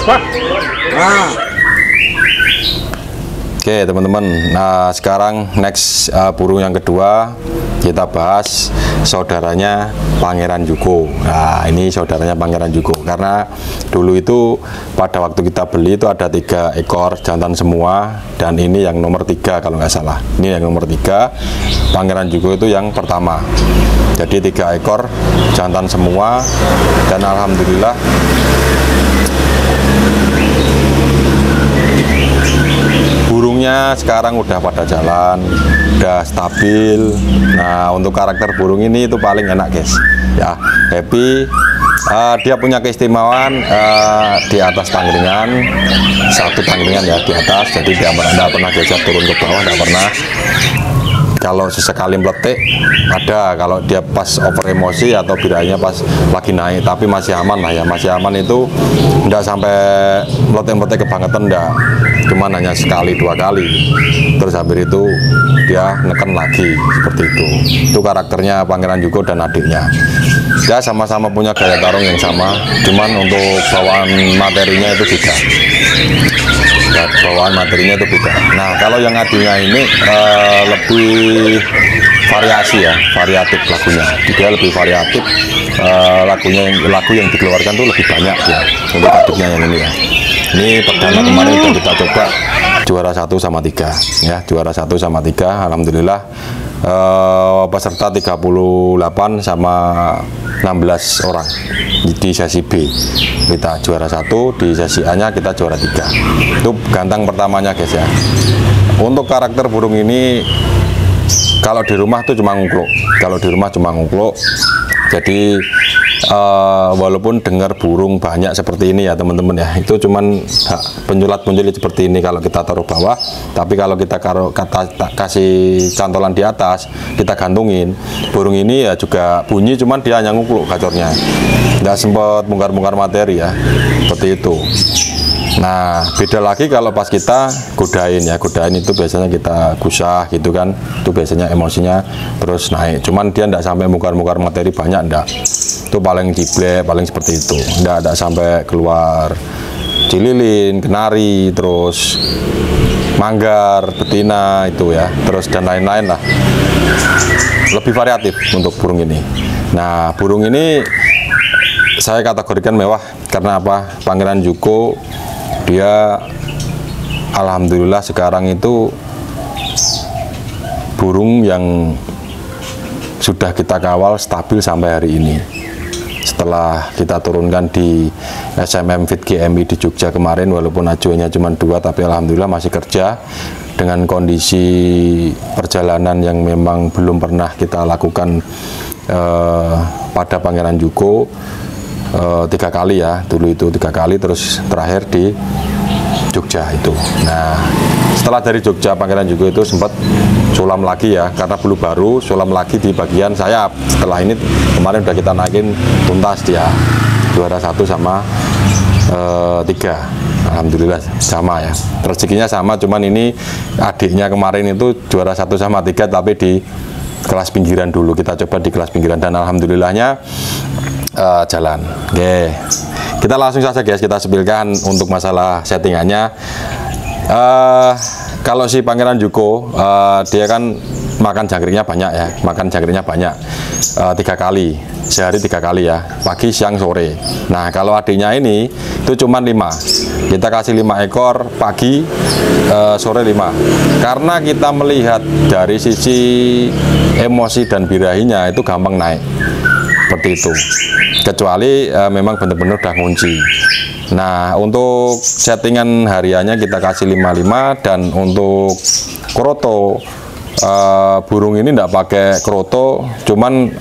Apa? Nah. Oke teman-teman, nah sekarang next burung yang kedua kita bahas saudaranya Pangeran Juko. Nah ini saudaranya Pangeran Juko karena dulu itu pada waktu kita beli itu ada 3 ekor jantan semua dan ini yang nomor 3 kalau nggak salah. Ini yang nomor 3, Pangeran Juko itu yang pertama. Jadi 3 ekor jantan semua dan alhamdulillah burungnya sekarang udah pada jalan, udah stabil. Nah untuk karakter burung ini itu paling enak guys ya, happy. Dia punya keistimewaan di atas tangkringan, 1 tangkringan ya di atas, jadi dia tidak pernah geser turun ke bawah, tidak pernah. Kalau sesekali meletik ada, kalau dia pas over emosi atau birahinya pas lagi naik, tapi masih aman lah ya, masih aman. Itu enggak sampai meletik-meletik kebangetan, enggak, cuman hanya sekali 2 kali, terus habis itu dia neken lagi seperti itu. Itu karakternya Pangeran Juko dan adiknya ya, sama-sama punya gaya tarung yang sama, cuman untuk bawaan materinya itu beda. Bawaan materinya itu beda. Nah kalau yang adiknya ini lebih variasi ya, variatif lagunya. Dia lebih variatif, lagu yang dikeluarkan tuh lebih banyak ya untuk adiknya yang ini ya. Ini perdana kemarin udah kita coba juara 1 sama 3 ya, juara 1 sama 3 alhamdulillah. Peserta 38 sama 16 orang di sesi B, kita juara 1, di sesi A nya kita juara 3. Itu gantang pertamanya guys ya. Untuk karakter burung ini kalau di rumah tuh cuma ngungkluk, kalau di rumah cuma ngungkluk. Jadi walaupun dengar burung banyak seperti ini ya teman-teman ya, itu cuman penjulat-penjulit seperti ini kalau kita taruh bawah. Tapi kalau kita kasih cantolan di atas, kita gantungin, burung ini ya juga bunyi, cuman dia hanya ngungkluk gacornya, nggak sempat bongkar-bongkar materi ya, seperti itu. Nah beda lagi kalau pas kita godain ya, godain itu biasanya kita gusah gitu kan, itu biasanya emosinya terus naik, cuman dia enggak sampai bongkar-bongkar materi banyak, enggak. Itu paling jiblek, paling seperti itu, enggak sampai keluar cililin, kenari, terus manggar, betina itu ya, terus dan lain-lain lah. Lebih variatif untuk burung ini. Nah burung ini saya kategorikan mewah karena apa? Pangeran Juko dia alhamdulillah sekarang itu burung yang sudah kita kawal stabil sampai hari ini. Setelah kita turunkan di SMM Fit GMI di Jogja kemarin, walaupun ajuannya cuma 2 tapi alhamdulillah masih kerja dengan kondisi perjalanan yang memang belum pernah kita lakukan pada Pangeran Juko. 3 kali ya, dulu itu 3 kali, terus terakhir di Jogja itu. Nah, setelah dari Jogja Pangeran Jugo itu sempat sulam lagi ya, karena bulu baru sulam lagi di bagian sayap. Setelah ini kemarin udah kita naikin tuntas dia, juara 1 sama 3. Alhamdulillah sama ya, rezekinya sama, cuman ini adiknya kemarin itu juara 1 sama 3 tapi di kelas pinggiran dulu, kita coba di kelas pinggiran dan alhamdulillahnya jalan. Oke, kita langsung saja guys, kita sepilkan untuk masalah settingannya. Kalau si Pangeran Jugo dia kan makan jangkriknya banyak ya, makan jangkriknya banyak 3 kali sehari, 3 kali ya, pagi, siang, sore. Nah, kalau adiknya ini itu cuma 5, kita kasih 5 ekor pagi, sore 5, karena kita melihat dari sisi emosi dan birahinya itu gampang naik seperti itu, kecuali memang benar-benar udah ngunci. Nah, untuk settingan hariannya kita kasih 55, dan untuk kroto burung ini tidak pakai kroto, cuman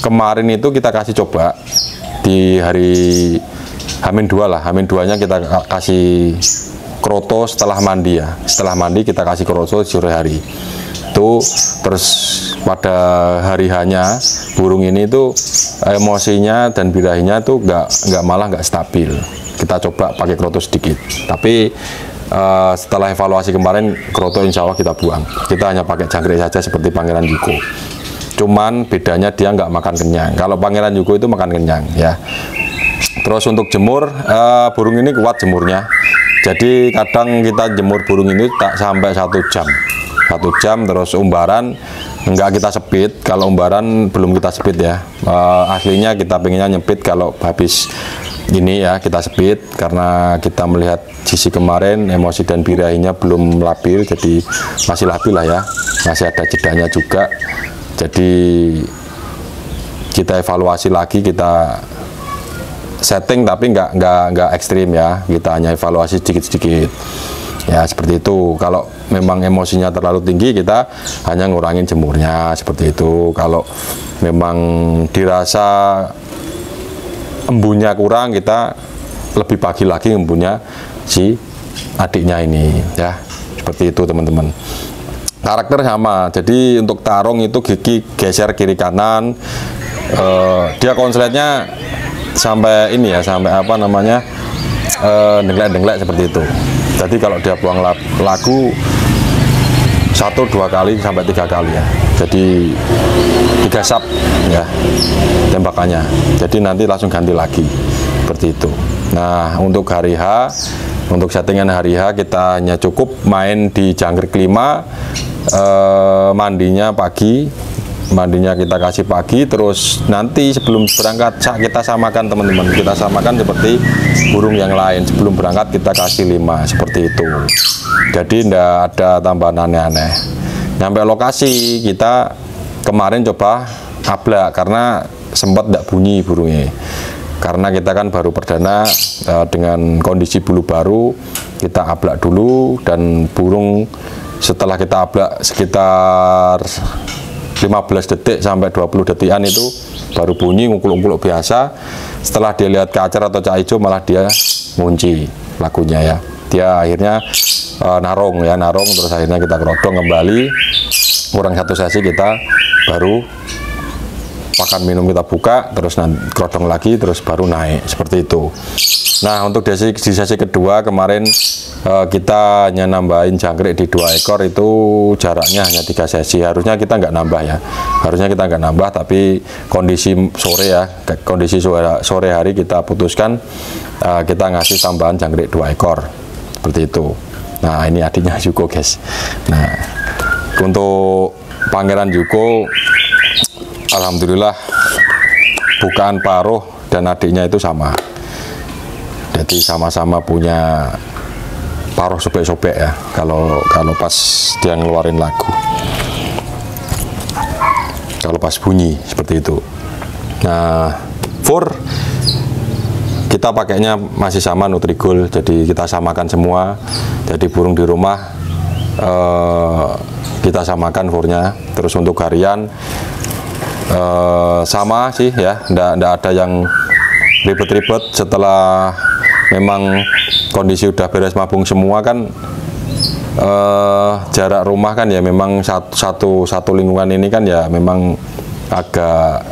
kemarin itu kita kasih coba di hari H-2 lah, H-2 nya kita kasih kroto setelah mandi ya, setelah mandi kita kasih kroto sore hari itu. Terus pada hari hanya burung ini tuh emosinya dan birahinya tuh malah nggak stabil. Kita coba pakai kroto sedikit, tapi setelah evaluasi kemarin kroto insya Allah kita buang, kita hanya pakai jangkrik saja seperti Pangeran Jugo. Cuman bedanya dia nggak makan kenyang, kalau Pangeran Jugo itu makan kenyang ya. Terus untuk jemur, burung ini kuat jemurnya, jadi kadang kita jemur burung ini tak sampai 1 jam. 1 jam. Terus umbaran enggak kita sepit, kalau umbaran belum kita sepit ya, aslinya kita pengennya nyepit kalau habis ini ya, kita sepit karena kita melihat sisi kemarin emosi dan birahinya belum labil, jadi masih labil lah ya, masih ada jedanya juga. Jadi kita evaluasi lagi, kita setting tapi nggak ekstrim ya, kita hanya evaluasi sedikit-sedikit ya, seperti itu. Kalau memang emosinya terlalu tinggi, kita hanya ngurangin jemurnya seperti itu. Kalau memang dirasa embunnya kurang, kita lebih pagi lagi embunnya si adiknya ini ya, seperti itu teman-teman. Karakter sama, jadi untuk tarung itu gigi geser kiri kanan, dia konsletnya sampai ini ya, sampai apa namanya, denglek-denglek seperti itu. Jadi kalau dia buang lagu 1-2 kali sampai 3 kali ya, jadi 3 sap ya tembakannya, jadi nanti langsung ganti lagi seperti itu. Nah, untuk hari H, untuk settingan hari H kita hanya cukup main di jangkrik 5, mandinya pagi, mandinya kita kasih pagi. Terus nanti sebelum berangkat kita samakan teman-teman, kita samakan seperti burung yang lain, sebelum berangkat kita kasih 5 seperti itu, jadi tidak ada tambahan aneh-aneh. Nyampe lokasi kita kemarin coba ablak karena sempat tidak bunyi burungnya, karena kita kan baru perdana dengan kondisi bulu baru, kita ablak dulu, dan burung setelah kita ablak sekitar 15 detik sampai 20 detikan itu baru bunyi ngungkuluk-ngungkuluk biasa. Setelah dia lihat kacer atau cak hijau malah dia ngunci lagunya ya, dia akhirnya narong ya, narong. Terus akhirnya kita kerodong kembali, kurang 1 sesi kita baru pakan minum kita buka, terus kerodong lagi, terus baru naik seperti itu. Nah, untuk di sesi kedua kemarin kita hanya nambahin jangkrik di 2 ekor, itu jaraknya hanya 3 sesi. Harusnya kita nggak nambah ya, harusnya kita nggak nambah, tapi kondisi sore ya, kondisi sore hari kita putuskan kita ngasih tambahan jangkrik 2 ekor seperti itu. Nah, ini adiknya Jugo guys. Nah, untuk Pangeran Jugo alhamdulillah bukaan paruh dan adiknya itu sama, jadi sama-sama punya paruh sobek-sobek ya, kalau pas dia ngeluarin lagu, kalau pas bunyi seperti itu. Nah, fur kita pakainya masih sama Nutrigol, jadi kita samakan semua. Jadi burung di rumah kita samakan furnya. Terus untuk harian sama sih ya, ndak ada yang ribet-ribet. Setelah memang kondisi udah beres mabung semua kan, jarak rumah kan ya memang satu lingkungan ini kan ya memang agak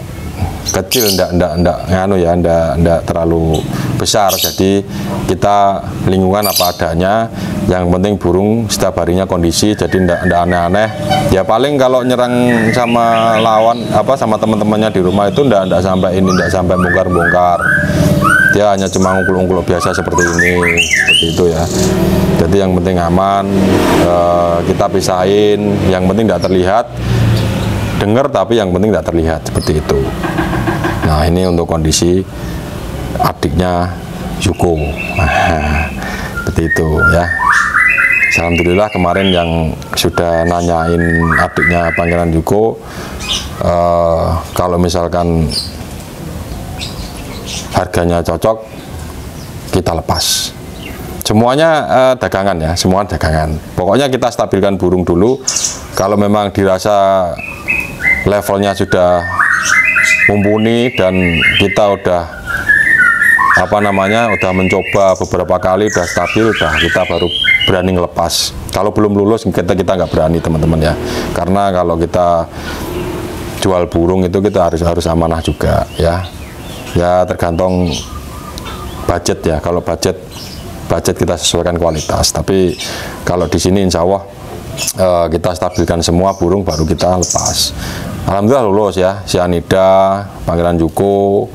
kecil, ndak terlalu besar. Jadi kita lingkungan apa adanya, yang penting burung setiap harinya kondisi, jadi ndak aneh-aneh. Ya paling kalau nyerang sama lawan sama teman-temannya di rumah itu ndak sampai bongkar-bongkar. Dia hanya cuma ungkul-ungkul biasa seperti itu ya. Jadi yang penting aman, kita pisahin, yang penting tidak terlihat, dengar tapi yang penting tidak terlihat, seperti itu. Nah, ini untuk kondisi adiknya Yuko. Nah, seperti itu ya. Alhamdulillah kemarin yang sudah nanyain adiknya Pangeran Yuko, kalau misalkan harganya cocok, kita lepas. Semuanya dagangan ya, semua dagangan. Pokoknya kita stabilkan burung dulu. Kalau memang dirasa levelnya sudah mumpuni dan kita udah udah mencoba beberapa kali, udah stabil, kita baru berani ngelepas. Kalau belum lulus kita nggak berani, teman-teman ya. Karena kalau kita jual burung itu kita harus amanah juga ya. Ya tergantung budget ya. Kalau budget kita sesuaikan kualitas. Tapi kalau di sini insya Allah kita stabilkan semua burung baru kita lepas. Alhamdulillah lulus ya, Cyanida, Pangeran Yuko,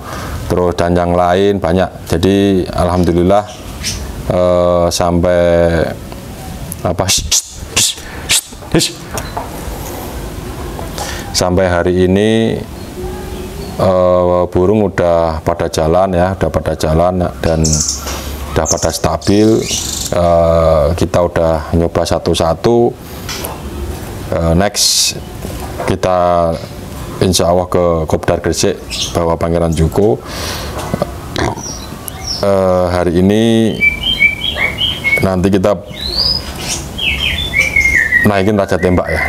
terus dan yang lain banyak. Jadi alhamdulillah sampai sampai hari ini burung udah pada jalan ya, dan udah pada stabil. Kita udah nyoba satu-satu. Next kita insya Allah ke Kopdar Gresik bawa Pangeran Yuko. Hari ini nanti kita naikin Raja Tembak ya.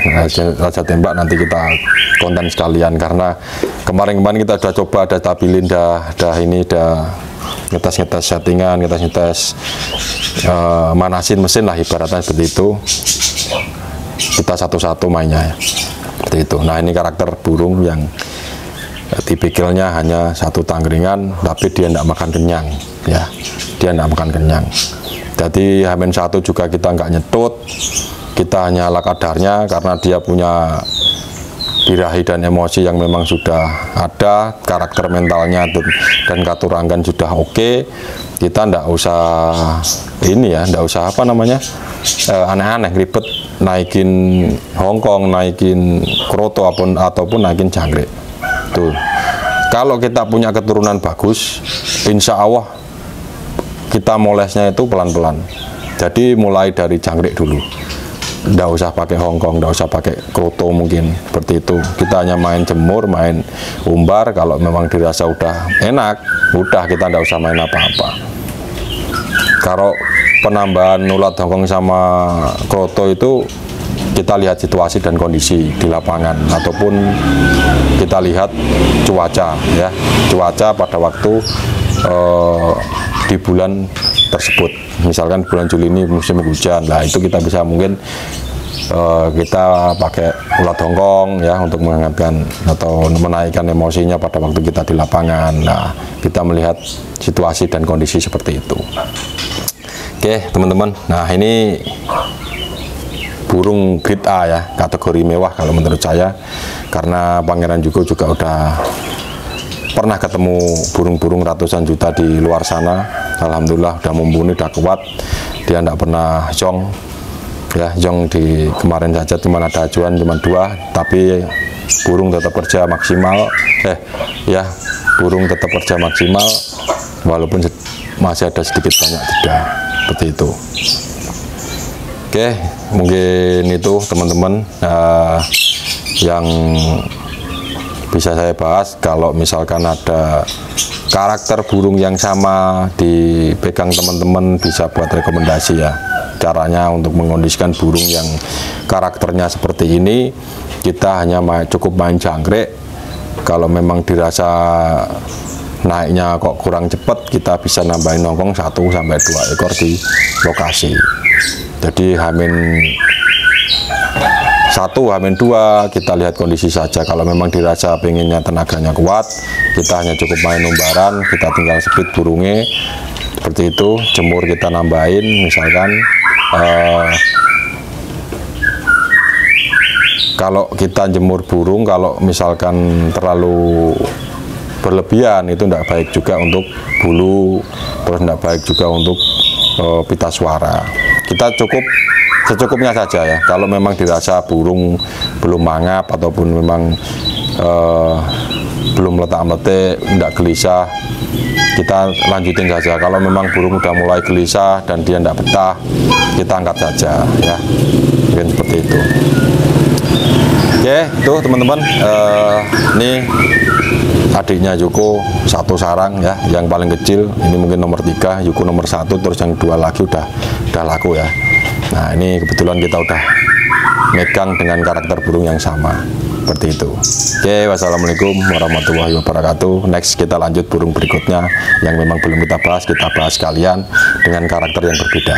Raja Tembak nanti kita konten sekalian, karena kemarin kita udah coba, ada stabilin, udah ngetes settingan, ngetes manasin mesin lah ibaratnya seperti itu. Kita satu-satu mainnya ya, seperti itu. Nah, ini karakter burung yang tipikalnya hanya satu tangkringan, tapi dia tidak makan kenyang ya, dia tidak makan kenyang. Jadi H-1 juga kita nggak nyetut, kita hanya ala kadarnya, karena dia punya birahi dan emosi yang memang sudah ada, karakter mentalnya dan katurangkan sudah oke. Kita ndak usah ndak usah aneh-aneh ribet naikin Hongkong, naikin kroto ataupun naikin jangkrik. Tuh, kalau kita punya keturunan bagus, insya Allah kita molesnya itu pelan-pelan. Jadi mulai dari jangkrik dulu. Nggak usah pakai Hongkong, nggak usah pakai kroto mungkin, seperti itu. Kita hanya main jemur, main umbar. Kalau memang dirasa udah enak, udah kita nggak usah main apa-apa. Kalau penambahan ulat Hongkong sama kroto itu kita lihat situasi dan kondisi di lapangan, ataupun kita lihat cuaca ya, cuaca pada waktu di bulan tersebut. Misalkan bulan Juli ini musim hujan, lah itu kita bisa mungkin kita pakai ulat Hongkong ya untuk menghangatkan atau menaikkan emosinya pada waktu kita di lapangan. Nah, kita melihat situasi dan kondisi seperti itu. Oke, teman-teman. Nah, ini burung grade A ya, kategori mewah kalau menurut saya, karena Pangeran Yuko juga udah pernah ketemu burung-burung ratusan juta di luar sana. Alhamdulillah udah mumpuni, udah kuat. Dia tidak pernah jong ya, jong di kemarin saja cuma ada acuan cuma 2, tapi burung tetap kerja maksimal ya, burung tetap kerja maksimal walaupun masih ada sedikit banyak jeda, seperti itu. Oke, mungkin itu teman-teman yang bisa saya bahas. Kalau misalkan ada karakter burung yang sama dipegang teman-teman, bisa buat rekomendasi ya, caranya untuk mengkondisikan burung yang karakternya seperti ini. Kita hanya cukup main jangkrik. Kalau memang dirasa naiknya kok kurang cepat, kita bisa nambahin nongkrong 1 sampai 2 ekor di lokasi. Jadi H-1, H-2 kita lihat kondisi saja. Kalau memang dirasa pengennya tenaganya kuat, kita hanya cukup main umbaran, kita tinggal speed burungnya seperti itu. Jemur kita nambahin, misalkan kalau kita jemur burung, kalau misalkan terlalu berlebihan itu tidak baik juga untuk bulu, terus tidak baik juga untuk pita suara. Kita cukup secukupnya saja ya. Kalau memang dirasa burung belum mangap ataupun memang belum letak-letik, tidak gelisah, kita lanjutin saja. Kalau memang burung udah mulai gelisah dan dia tidak betah, kita angkat saja ya. Mungkin seperti itu. Oke, tuh teman-teman, ini adiknya Yuko 1 sarang ya, yang paling kecil ini mungkin nomor 3, Yuko nomor 1, terus yang 2 lagi udah laku ya. Nah, ini kebetulan kita udah megang dengan karakter burung yang sama seperti itu. Oke, wassalamualaikum warahmatullahi wabarakatuh. Next kita lanjut burung berikutnya yang memang belum kita bahas sekalian dengan karakter yang berbeda.